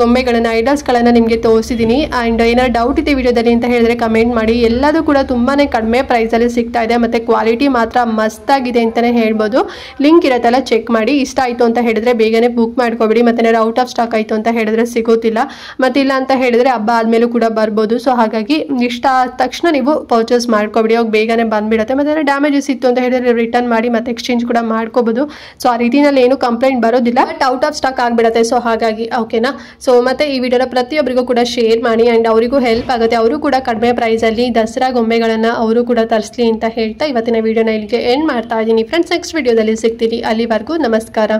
ಗೊಂಬೆಗಳನ್ನ ಐಡಲ್ಸ್ಗಳನ್ನ ನಿಮಗೆ ತೋರಿಸಿದ್ದೀನಿ. ಅಂಡ್ ಏನಾದ್ರು ಡೌಟ್ ಇದೆ ವಿಡಿಯೋದಲ್ಲಿ ಅಂತ ಹೇಳಿದ್ರೆ ಕಮೆಂಟ್ ಮಾಡಿ. ಎಲ್ಲದೂ ಕೂಡ ತುಂಬಾನೇ ಕಡಿಮೆ ಪ್ರೈಸ್ ಅಲ್ಲಿ ಸಿಗ್ತಾ ಇದೆ, ಮತ್ತೆ ಕ್ವಾಲಿಟಿ ಮಾತ್ರ ಮಸ್ತ್ ಆಗಿದೆ ಅಂತಾನೆ ಹೇಳ್ಬೋದು. ಲಿಂಕ್ ಇರತ್ತಲ್ಲ, ಚೆಕ್ ಮಾಡಿ. ಇಷ್ಟ ಆಯ್ತು ಅಂತ ಹೇಳಿದ್ರೆ ಬೇಗನೆ ಬುಕ್ ಮಾಡ್ಕೊಬಿಡಿ. ಮತ್ತೆ ಔಟ್ ಆಫ್ ಸ್ಟಾಕ್ ಆಯ್ತು ಅಂತ ಹೇಳಿದ್ರೆ ಸಿಗೋತಿಲ್ಲ, ಮತ್ತೆ ಇಲ್ಲ ಅಂತ ಹೇಳಿದ್ರೆ ಹಬ್ಬ ಆದ್ಮೇಲೂ ಕೂಡ ಬರ್ಬೋದು. ಸೊ ಹಾಗಾಗಿ ಇಷ್ಟ ಆದ ತಕ್ಷಣ ನೀವು ಪರ್ಚೇಸ್ ಮಾಡ್ಕೊಬಿಡಿ, ಅವಾಗ ಬೇಗನೆ ಬಂದ್ಬಿಡುತ್ತೆ. ಮತ್ತೆ ಡ್ಯಾಮೇಜಸ್ ಇತ್ತು ಅಂತ ಹೇಳಿದ್ರೆ ರಿಟರ್ನ್ ಮಾಡಿ ಮತ್ತೆ ಎಕ್ಸ್ಚೇಂಜ್ ಕೂಡ ಮಾಡ್ಕೋಬಹುದು. ಸೊ ಆ ರೀತಿನಲ್ಲಿ ಏನು ಕಂಪ್ಲೇಂಟ್ ಬರೋದಿಲ್ಲ, ಬಟ್ ಔಟ್ ಆಫ್ ಸ್ಟಾಕ್ ಆಗ್ಬಿಡುತ್ತೆ. ಸೊ ಹಾಗಾಗಿ ಓಕೆನಾ. ಸೊ ಮತ್ತೆ ಈ ವಿಡಿಯೋನ ಪ್ರತಿಯೊಬ್ಬರಿಗೂ ಕೂಡ ಶೇರ್ ಮಾಡಿ, ಅಂಡ್ ಅವರಿಗೂ ಹೆಲ್ಪ್ ಆಗುತ್ತೆ. ಅವರು ಕೂಡ ಕಡಿಮೆ ಪ್ರೈಸ್ ಅಲ್ಲಿ ದಸರಾ ಗೊಂಬೆಗಳನ್ನ ಅವರು ಕೂಡ ತರಿಸ್ಲಿ ಅಂತ ಹೇಳ್ತಾ ಇವತ್ತಿನ ವಿಡಿಯೋನ ಇಲ್ಲಿಗೆ ಎಂಡ್ ಮಾಡ್ತಾ ಇದ್ದೀನಿ. ಫ್ರೆಂಡ್ಸ್, ನೆಕ್ಸ್ಟ್ ವಿಡಿಯೋದಲ್ಲಿ ಸಿಗ್ತೀನಿ. ಅಲ್ಲಿವರೆಗೂ ನಮಸ್ಕಾರ.